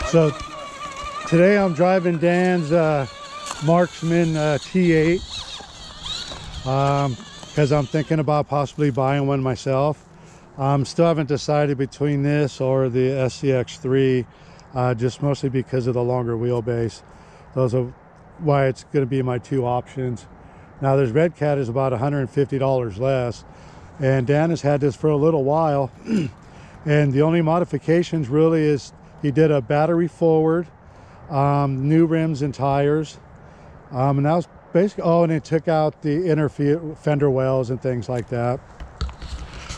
So today I'm driving Dan's Marksman T8 because I'm thinking about possibly buying one myself. Still haven't decided between this or the SCX3, just mostly because of the longer wheelbase. Those are why it's going to be my two options. Now there's Red Cat is about $150 less, and Dan has had this for a little while. And the only modifications really is he did a battery forward, new rims and tires, and that was basically, oh, and it took out the inner fender wells and things like that.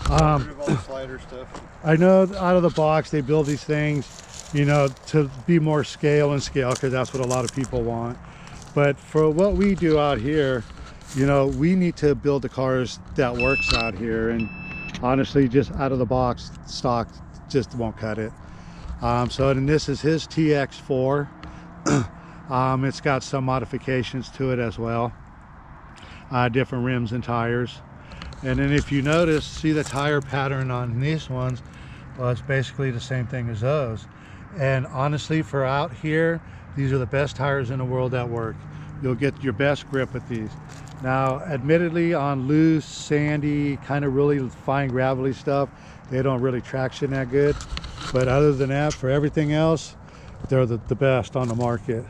All the slider stuff. I know out of the box they build these things, you know, to be more scale and scale, because that's what a lot of people want. But for what we do out here, you know, we need to build the cars that works out here, and honestly, just out of the box stock just won't cut it. So then this is his TX4. It's got some modifications to it as well, different rims and tires. And then if you notice, see the tire pattern on these ones, well, it's basically the same thing as those. And honestly, for out here, these are the best tires in the world that work. You'll get your best grip with these. Now, admittedly, on loose, sandy, kind of really fine gravelly stuff, they don't really traction that good. But other than that, for everything else, they're the best on the market.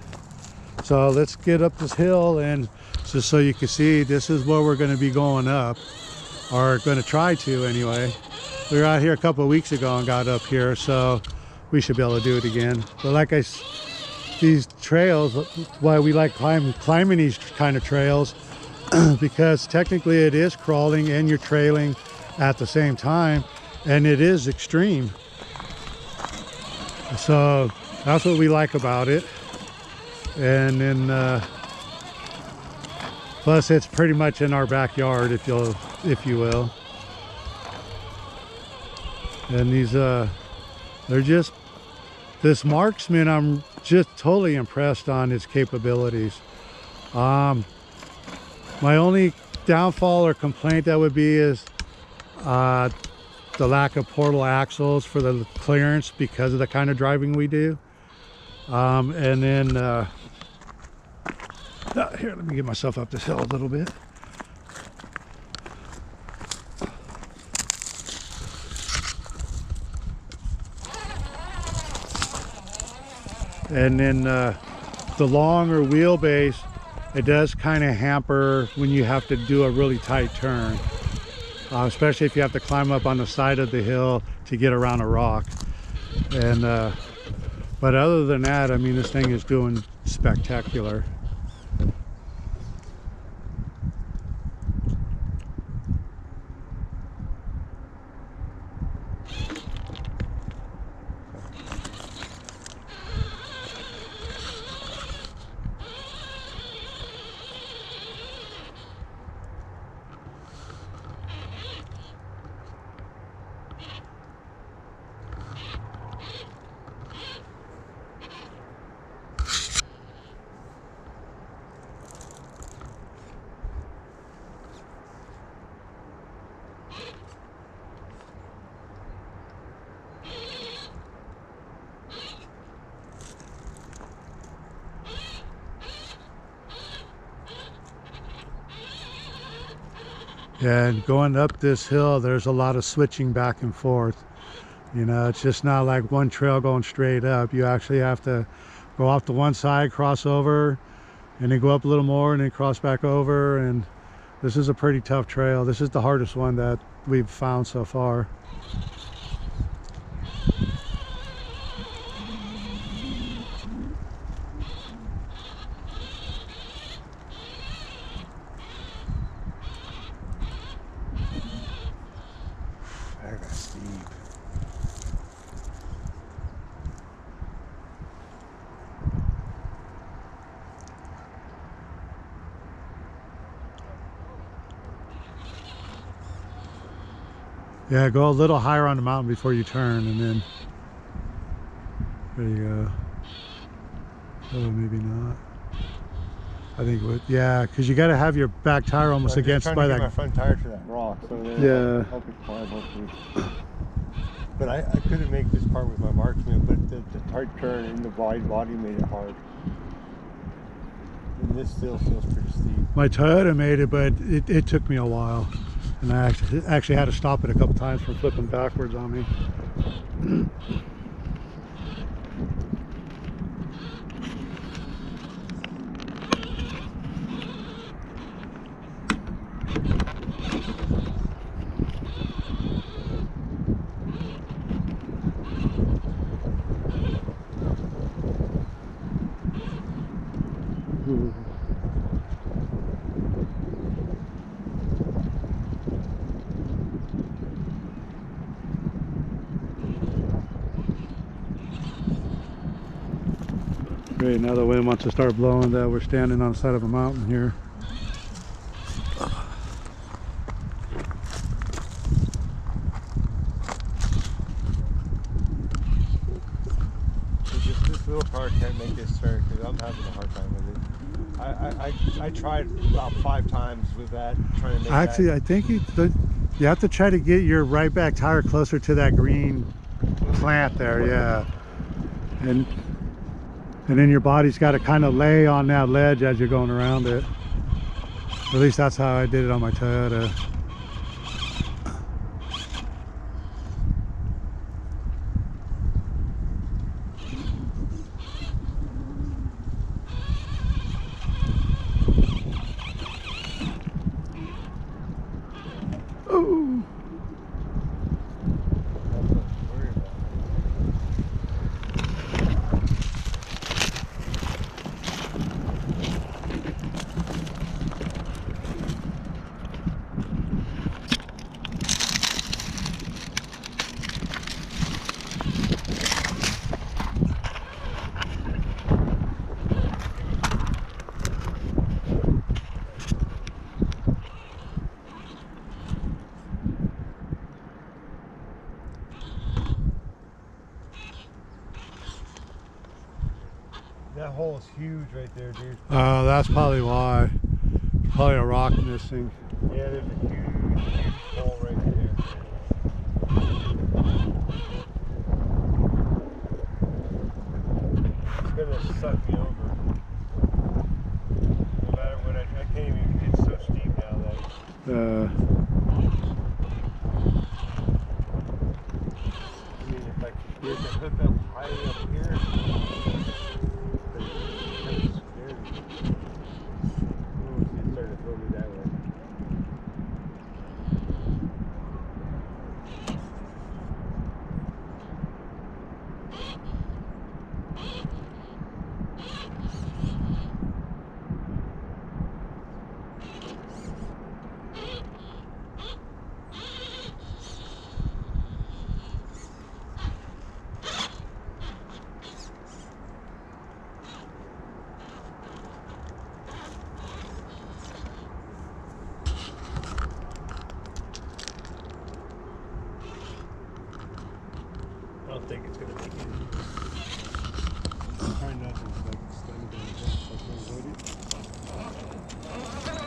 So let's get up this hill, and just so you can see, this is where we're going to be going up, or going to try to anyway. We were out here a couple of weeks ago and got up here, so we should be able to do it again. But like these trails, why we like climbing these kind of trails, because technically it is crawling and you're trailing at the same time, and it is extreme. So that's what we like about it. And then plus it's pretty much in our backyard, if you will. And these they're just, this Marksman, I'm just totally impressed on its capabilities. My only downfall or complaint that would be is the lack of portal axles for the clearance because of the kind of driving we do. And then here, let me get myself up this hill a little bit. And then the longer wheelbase, it does kind of hamper when you have to do a really tight turn, especially if you have to climb up on the side of the hill to get around a rock. And but other than that, I mean, this thing is doing spectacular. And going up this hill, there's a lot of switching back and forth. You know, it's just not like one trail going straight up. You actually have to go off to one side, cross over, and then go up a little more and then cross back over. And this is a pretty tough trail. This is the hardest one that we've found so far. Yeah, go a little higher on the mountain before you turn, and then there you go. Oh, maybe not. I think it would, yeah, because you got to have your back tire almost against by that. My front tire to that rock, so yeah. I'll be quiet, hopefully. But I couldn't make this part with my marksman, but the hard turn in the wide body made it hard. And this still feels pretty steep. My Toyota made it, but it took me a while. And I actually had to stop it a couple times from flipping backwards on me. Great, now the wind wants to start blowing that we're standing on the side of a mountain here. This little car can't make this turn because I'm having a hard time with it. I tried about 5 times with that, trying to make Actually, that. I think you have to try to get your right back tire closer to that green plant there, yeah. And then your body's got to kind of lay on that ledge as you're going around it. Or at least that's how I did it on my Toyota. Oh. That's what I'm worried about. That hole is huge right there, dude. Oh, that's probably why. Probably a rock missing. Yeah, there's a huge, huge hole right there. It's gonna suck me over. No matter what, I can't even, it's so steep now that, I mean, if I could get the hook up high up here, but it's kind of scary. Oh, it's starting to throw me that way. I don't think it's gonna make it. I'm trying not to like stand there and like avoid it.